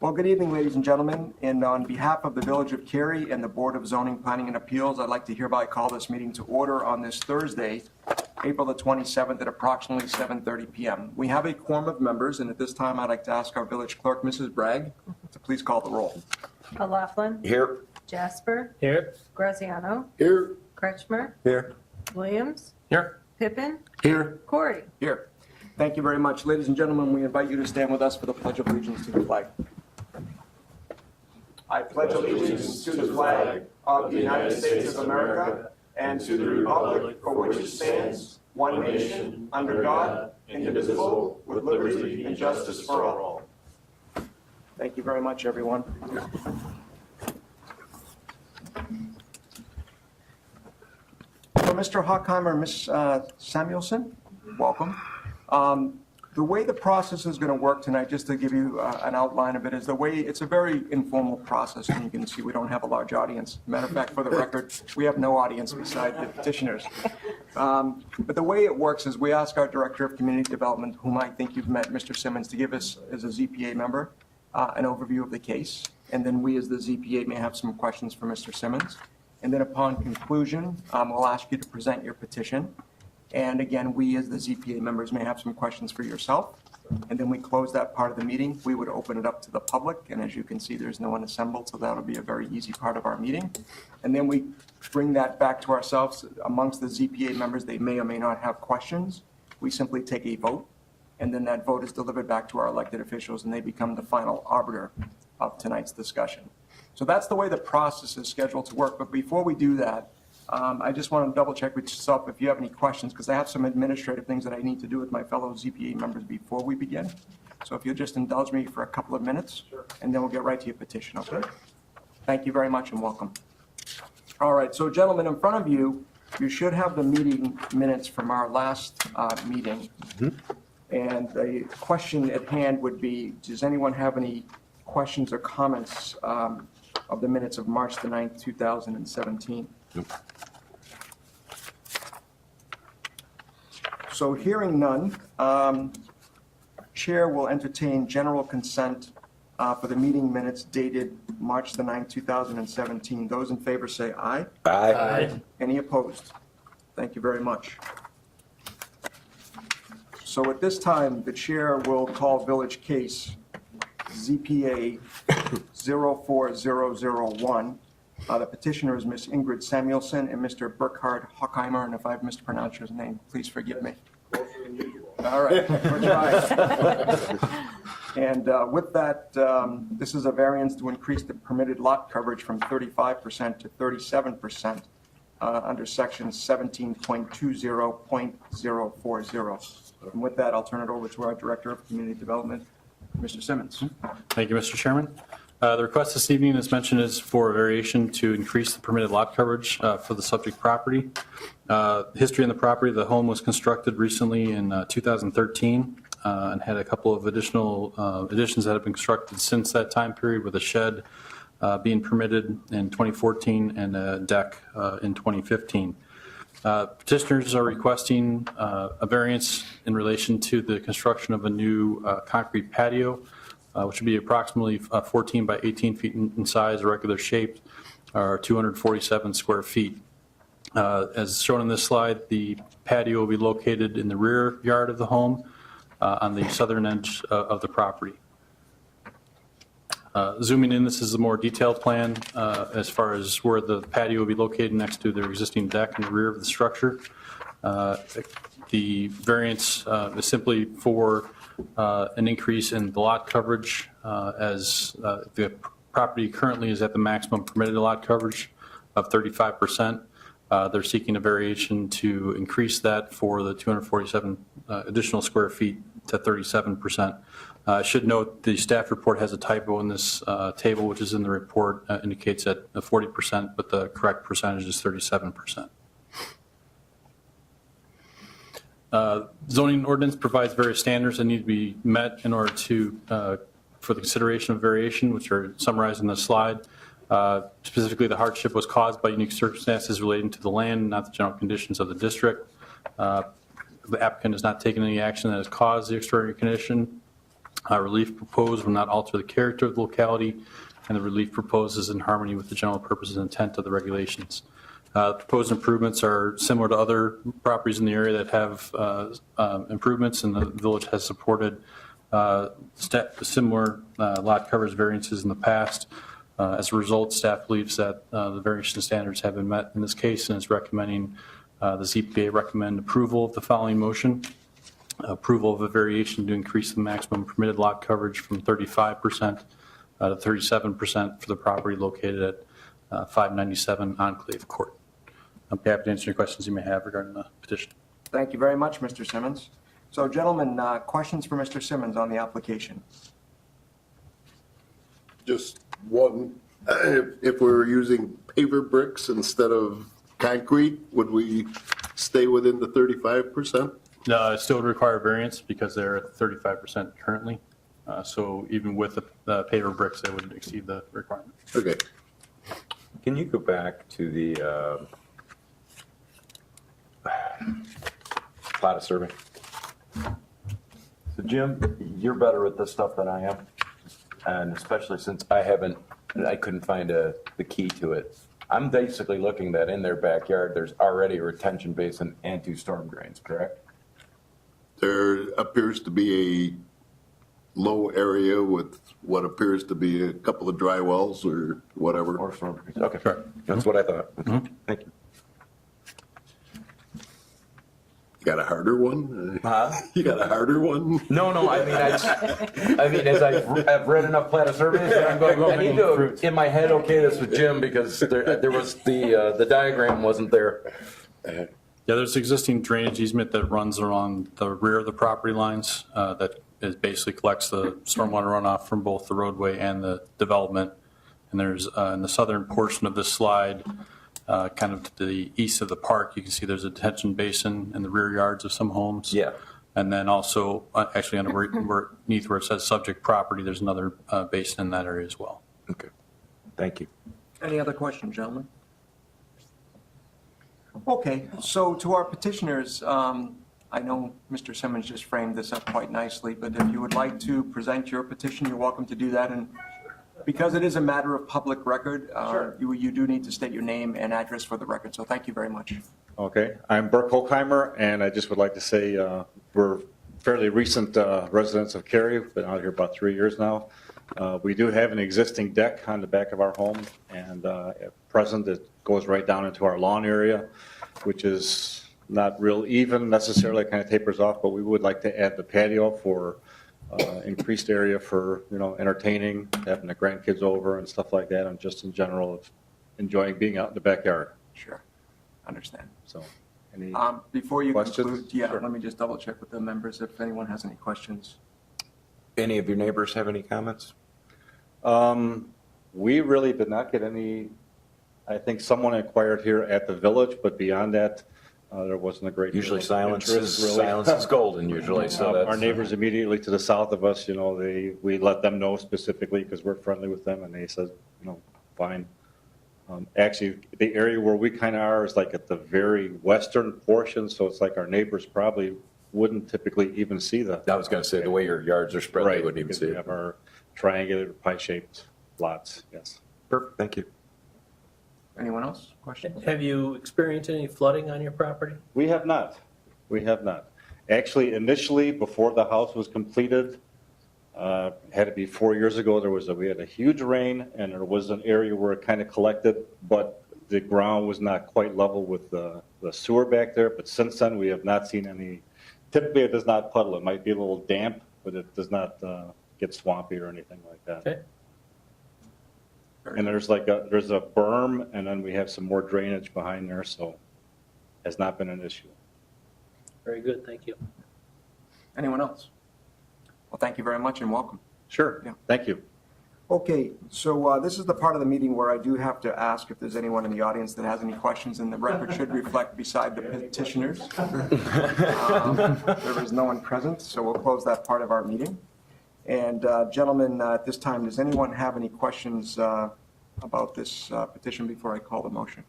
Well, good evening, ladies and gentlemen. And on behalf of the Village of Cary and the Board of Zoning, Planning, and Appeals, I'd like to hereby call this meeting to order on this Thursday, April the 27th at approximately 7:30 p.m. We have a quorum of members, and at this time, I'd like to ask our village clerk, Mrs. Bragg, to please call the roll. O'Laughlin. Here. Jasper. Here. Graziano. Here. Kretschmer. Here. Williams. Here. Pippin. Here. Corey. Here. Thank you very much. Ladies and gentlemen, we invite you to stand with us for the Pledge of Allegiance to the flag. I pledge allegiance to the flag of the United States of America and to the republic for which it stands, one nation, under God, indivisible, with liberty and justice for all. Thank you very much, everyone. So, Mr. Hockheimer, Ms. Samuelson, welcome. The way the process is going to work tonight, just to give you an outline of it, is the way it's a very informal process, and you can see we don't have a large audience. Matter of fact, for the record, we have no audience beside the petitioners. But the way it works is we ask our Director of Community Development, whom I think you've met, Mr. Simmons, to give us, as a ZPA member, an overview of the case. And then we, as the ZPA, may have some questions for Mr. Simmons. And then upon conclusion, we'll ask you to present your petition. And again, we as the ZPA members may have some questions for yourself. And then we close that part of the meeting. We would open it up to the public. And as you can see, there's no one assembled, so that'll be a very easy part of our meeting. And then we bring that back to ourselves amongst the ZPA members. They may or may not have questions. We simply take a vote, and then that vote is delivered back to our elected officials, and they become the final arbiter of tonight's discussion. So that's the way the process is scheduled to work. But before we do that, I just want to double check with yourself if you have any questions, because I have some administrative things that I need to do with my fellow ZPA members before we begin. So if you'll just indulge me for a couple of minutes, sure, and then we'll get right to your petition, okay? Sure. Thank you very much and welcome. All right, so gentlemen, in front of you, you should have the meeting minutes from our last meeting. Mm-hmm. And the question at hand would be, does anyone have any questions or comments of the minutes of March the 9th, 2017? Nope. So hearing none, Chair will entertain general consent for the meeting minutes dated March the 9th, 2017. Those in favor say aye. Aye. Aye. Any opposed? Thank you very much. So at this time, the Chair will call village case ZPA 04001. The petitioner is Ms. Ingrid Samuelson and Mr. Burkhard Hockheimer, and if I've mispronounced his name, please forgive me. All right, we're trying. And with that, this is a variance to increase the permitted lot coverage from 35% to 37% under section 17.20.040. And with that, I'll turn it over to our Director of Community Development, Mr. Simmons. Thank you, Mr. Chairman. The request this evening, as mentioned, is for a variation to increase the permitted lot coverage for the subject property. History on the property: the home was constructed recently in 2013 and had a couple of additional additions that have been constructed since that time period, with a shed being permitted in 2014 and a deck in 2015. Petitioners are requesting a variance in relation to the construction of a new concrete patio, which would be approximately 14 by 18 feet in size, regular shaped, or 247 square feet. As shown in this slide, the patio will be located in the rear yard of the home on the southern edge of the property. Zooming in, this is a more detailed plan as far as where the patio will be located next to the existing deck in the rear of the structure. The variance is simply for an increase in the lot coverage, as the property currently is at the maximum permitted lot coverage of 35%. They're seeking a variation to increase that for the 247 additional square feet to 37%. I should note the staff report has a typo in this table, which is in the report, indicates at 40%, but the correct percentage is 37%. Zoning ordinance provides various standards that need to be met in order to for the consideration of variation, which are summarized in the slide. Specifically, the hardship was caused by unique circumstances relating to the land, not the general conditions of the district. The applicant has not taken any action that has caused the extraordinary condition. Relief proposed will not alter the character of the locality, and the relief proposed is in harmony with the general purposes and intent of the regulations. Proposed improvements are similar to other properties in the area that have improvements, and the village has supported similar lot coverage variances in the past. As a result, staff believes that the variation standards have been met in this case and is recommending the ZBA recommend approval of the following motion. Approval of a variation to increase the maximum permitted lot coverage from 35% to 37% for the property located at 597 Enclave Court. I'm happy to answer any questions you may have regarding the petition. Thank you very much, Mr. Simmons. So, gentlemen, questions for Mr. Simmons on the application? Just one, if we were using paver bricks instead of concrete, would we stay within the 35%? It still would require variance because they're at 35% currently. So even with the paver bricks, they would exceed the requirement. Okay. Can you go back to the plot of survey? So Jim, you're better at this stuff than I am, and especially since I couldn't find the key to it. I'm basically looking that in their backyard, there's already a retention basin and 2 storm drains, correct? There appears to be a low area with what appears to be a couple of dry wells or whatever. Or storm drains, okay. Sure. That's what I thought. Thank you. You got a harder one? Huh? You got a harder one? No, I mean, as I've read enough plat of surveys, and I'm going, I need to, in my head, okay this with Jim, because there was the diagram wasn't there. Yeah, there's existing drainage easement that runs along the rear of the property lines that basically collects the stormwater runoff from both the roadway and the development. And there's in the southern portion of this slide, kind of to the east of the park, you can see there's a detention basin in the rear yards of some homes. Yeah. And then also, actually underneath where it says subject property, there's another basin in that area as well. Okay. Thank you. Any other questions, gentlemen? Okay, so to our petitioners, I know Mr. Simmons just framed this up quite nicely, but if you would like to present your petition, you're welcome to do that. And because it is a matter of public record, you do need to state your name and address for the record. So thank you very much. Okay, I'm Burke Holkheimer, and I just would like to say we're fairly recent residents of Cary. We've been out here about 3 years now. We do have an existing deck on the back of our home, and at present it goes right down into our lawn area, which is not real even necessarily, kind of tapers off, but we would like to add the patio for increased area for, entertaining, having the grandkids over and stuff like that, and just in general of enjoying being out in the backyard. Sure, understand. So, any Before you questions? conclude, yeah, Sure. let me just double check with the members if anyone has any questions. Any of your neighbors have any comments? We really did not get any. I think someone inquired here at the village, but beyond that, there wasn't a great deal Usually of silence interest, is, really. silence is golden usually, so that's. Our neighbors immediately to the south of us, we let them know specifically because we're friendly with them, and they said, fine. Actually, the area where we kind of are is like at the very western portion, so it's like our neighbors probably wouldn't typically even see the. I was going to say, the way your yards are spread, they Right, wouldn't even because see we it. have our triangular pie-shaped lots, yes. Perfect, thank you. Anyone else? Questions? Have you experienced any flooding on your property? We have not. We have not. Actually, initially, before the house was completed, had to be 4 years ago, we had a huge rain, and there was an area where it kind of collected, but the ground was not quite level with the sewer back there. But since then, we have not seen any. Typically, it does not puddle. It might be a little damp, but it does not get swampy or anything like that. Okay. And there's a berm, and then we have some more drainage behind there, so has not been an issue. Very good, thank you. Anyone else? Well, thank you very much and welcome. Sure. Yeah. Thank you. Okay, so this is the part of the meeting where I do have to ask if there's anyone in the audience that has any questions, and the record should reflect beside the petitioners. There is no one present, so we'll close that part of our meeting. And gentlemen, at this time, does anyone have any questions about this petition before I call the motion?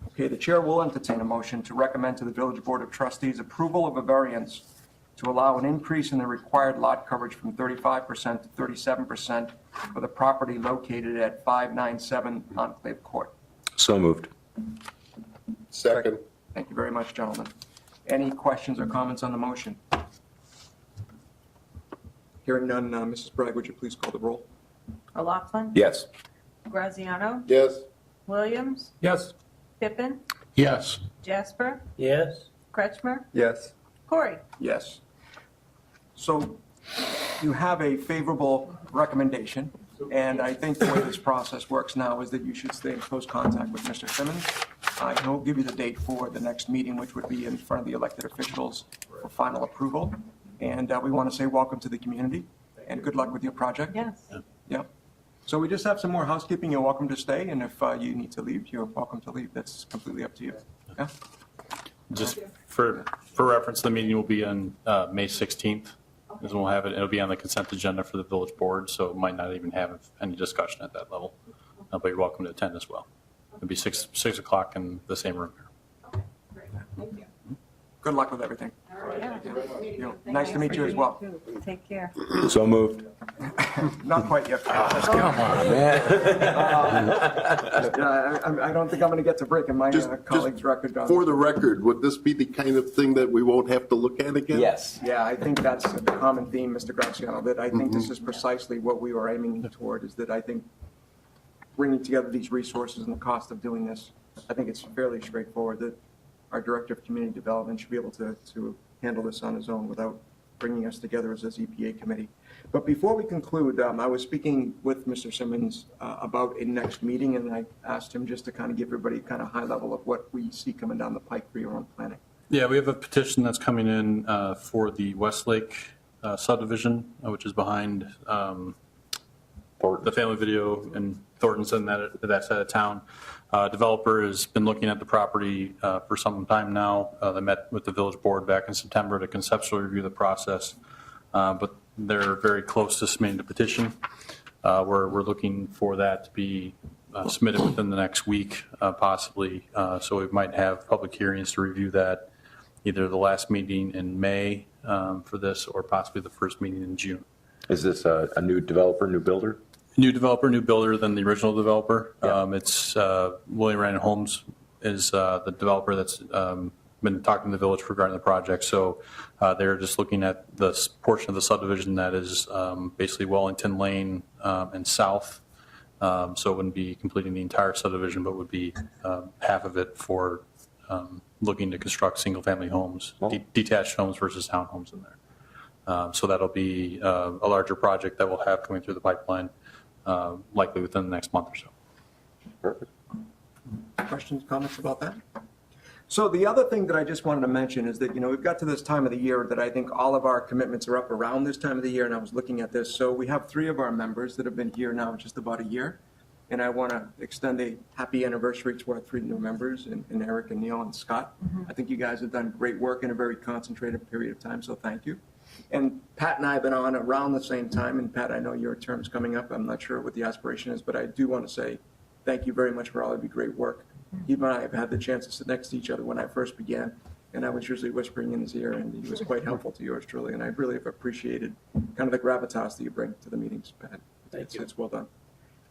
Okay, the chair will entertain a motion to recommend to the Village Board of Trustees approval of a variance to allow an increase in the required lot coverage from 35% to 37% for the property located at 597 Enclave Court. So moved. Second. Thank you very much, gentlemen. Any questions or comments on the motion? Hearing none, Mrs. Bragg, would you please call the roll? O'Laughlin. Yes. Graziano. Yes. Williams. Yes. Pippin. Yes. Jasper. Yes. Kretschmer. Yes. Corey. Yes. So you have a favorable recommendation, and I think the way this process works now is that you should stay in close contact with Mr. Simmons. He'll give you the date for the next meeting, which would be in front of the elected officials for final approval. And we want to say welcome to the community and good luck with your project. Yes. Yeah. So we just have some more housekeeping. You're welcome to stay, and if you need to leave, you're welcome to leave. That's completely up to you. Yeah? Just for reference, the meeting will be on May 16th, is when we'll have it. It'll be on the consent agenda for the village board, so it might not even have any discussion at that level. But you're welcome to attend as well. It'll be 6 o'clock in the same room here. Good luck with everything. Yeah. Nice to meet you as well. Take care. So moved. Not quite yet. Come on, man. I don't think I'm going to get to breaking my Just colleague's record on. For the record, would this be the kind of thing that we won't have to look at again? Yes. Yeah, I think that's the common theme, Mr. Graziano, that I think this is precisely what we were aiming toward, is that I think bringing together these resources and the cost of doing this, I think it's fairly straightforward that our Director of Community Development should be able to handle this on his own without bringing us together as a ZPA committee. But before we conclude, I was speaking with Mr. Simmons about a next meeting, and I asked him just to kind of give everybody kind of high level of what we see coming down the pike for your own planning. Yeah, we have a petition that's coming in for the Westlake subdivision, which is behind the Family Video in Thornton's and that side of town. Developer has been looking at the property for some time now. They met with the village board back in September to conceptually review the process, but they're very close to submitting the petition. We're looking for that to be submitted within the next week, possibly. So we might have public hearings to review that, either the last meeting in May for this or possibly the first meeting in June. Is this a new developer, new builder? New developer, new builder than the original developer. Yeah. It's William Ryan Homes is the developer that's been talking to the village regarding the project. So they're just looking at the portion of the subdivision that is basically Wellington Lane and south. So it wouldn't be completing the entire subdivision, but would be half of it for looking to construct single-family homes, detached homes versus townhomes in there. So that'll be a larger project that we'll have coming through the pipeline. Likely within the next month or so. Perfect. Questions, comments about that? So the other thing that I just wanted to mention is that, we've got to this time of the year that I think all of our commitments are up around this time of the year, and I was looking at this. So we have 3 of our members that have been here now just about a year, and I want to extend a happy anniversary to our 3 new members, and Eric and Neil and Scott. I think you guys have done great work in a very concentrated period of time, so thank you. And Pat and I have been on around the same time, and Pat, I know your term's coming up. I'm not sure what the aspiration is, but I do want to say thank you very much for all of your great work. He and I have had the chance to sit next to each other when I first began, and I was usually whispering in his ear, and he was quite helpful to yours truly, and I really have appreciated kind of the gravitas that you bring to the meetings, Pat. It's well done.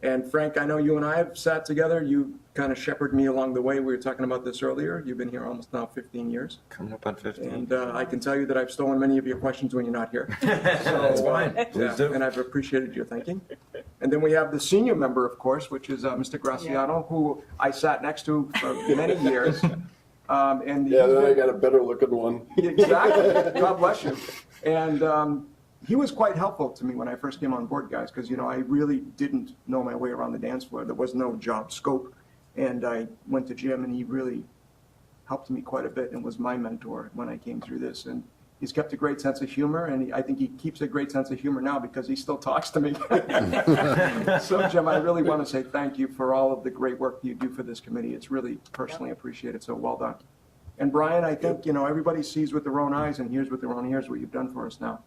And Frank, I know you and I have sat together. You kind of shepherded me along the way. We were talking about this earlier. You've been here almost now 15 years. Coming up on 15. And I can tell you that I've stolen many of your questions when you're not here. That's fine. Please do. And I've appreciated your thinking. And then we have the senior member, of course, which is Mr. Graziano, who I sat next to for many years. And Yeah, then I got a better looking one. Exactly. God bless you. And he was quite helpful to me when I first came on board, guys, because, I really didn't know my way around the dance floor. There was no job scope. And I went to Jim, and he really helped me quite a bit and was my mentor when I came through this. And he's kept a great sense of humor, and I think he keeps a great sense of humor now because he still talks to me. So, Jim, I really want to say thank you for all of the great work that you do for this committee. It's really personally appreciated, so well done. And Brian, I think, everybody sees with their own eyes and hears with their own ears what you've done for us now.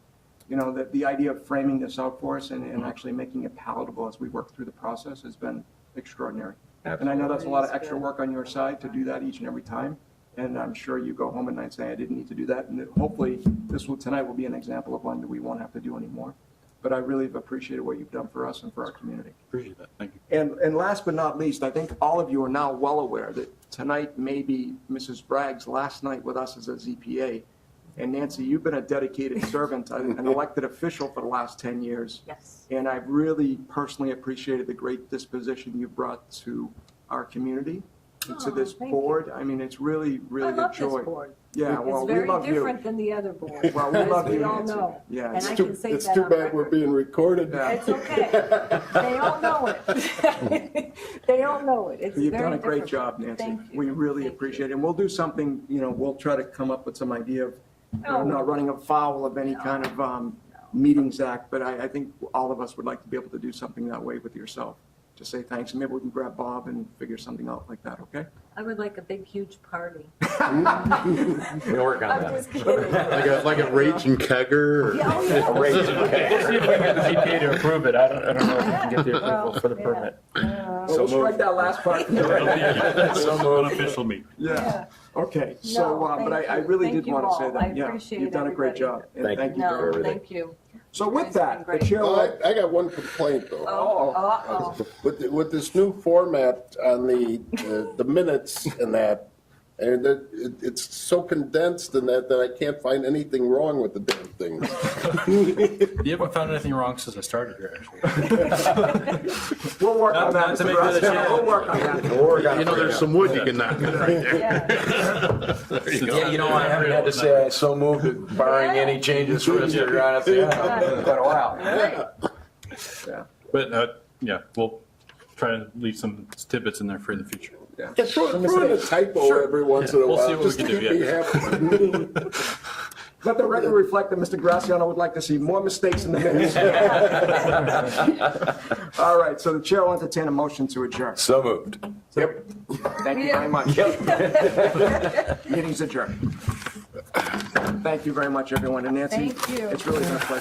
The idea of framing this out for us and actually making it palatable as we work through the process has been extraordinary. Absolutely. And I know that's a lot of extra work on your side to do that each and every time. And I'm sure you go home at night saying, I didn't need to do that. And hopefully, tonight will be an example of one that we won't have to do anymore. But I really have appreciated what you've done for us and for our community. Appreciate that. Thank you. And last but not least, I think all of you are now well aware that tonight may be Mrs. Bragg's last night with us as a ZPA. And Nancy, you've been a dedicated servant, an elected official for the last 10 years. Yes. And I've really personally appreciated the great disposition you brought to our community and to Oh, this thank board. I mean, it's really, really I a love this joy. board. Yeah, well, It's we very love you. different than the other board. Well, we as love you, we all Nancy. know. Yeah, And it's I Too- can say It's that too on bad we're record. being recorded. Yeah. It's okay. They all know it. They all know it. It's You've very done a great different. job, Nancy. Thank you. We really Thank appreciate it. And we'll do something, we'll try to come up with some idea of, Oh. not running afoul of any kind of Meetings Act, but I think all of us would like to be able to do something that way with yourself. Just say thanks, and maybe we can grab Bob and figure something out like that, okay? I would like a big, huge party. We'll work on I'm that. just kidding. Like a raging kegger or? Yeah, oh, yeah. A raging We'll see if we can get the ZPA to approve it. I don't know if we can get the approval for the Yeah. permit. Well, we'll strike that last part. Unofficial meeting. Yeah, okay, so, No, but thank I you. really Thank did you want to all. say I that, yeah. appreciate You've done a great everybody. job, and Thank thank you No, for everything. thank you. So You with guys have that, been the great. chair Oh, will, I got one complaint though. Uh-oh. With this new format on the minutes and that, and it's so condensed and that I can't find anything wrong with the damn thing. You haven't found anything wrong since I started here, actually. we'll work on that, Not to Mr. make that a Graziano. challenge. We'll work on that. We'll work on it. There's some wood you can knock out right there. Yeah. Yeah, I haven't had to say I so moved, barring any changes for Mr. Graziano in quite a while. Right. Yeah, But, yeah, we'll try to leave some tidbits in there for the future. yeah. Yeah, throw in a typo every once in a We'll while. see what we just can to do, keep me happy. Let the record reflect that Mr. Graziano would like to see more mistakes in the minutes. All right, so the chair will entertain a motion to adjourn. So moved. Yep. Thank you very much. Meeting's adjourned. Thank you very much, everyone, and Nancy. Thank you. It's really been a pleasure.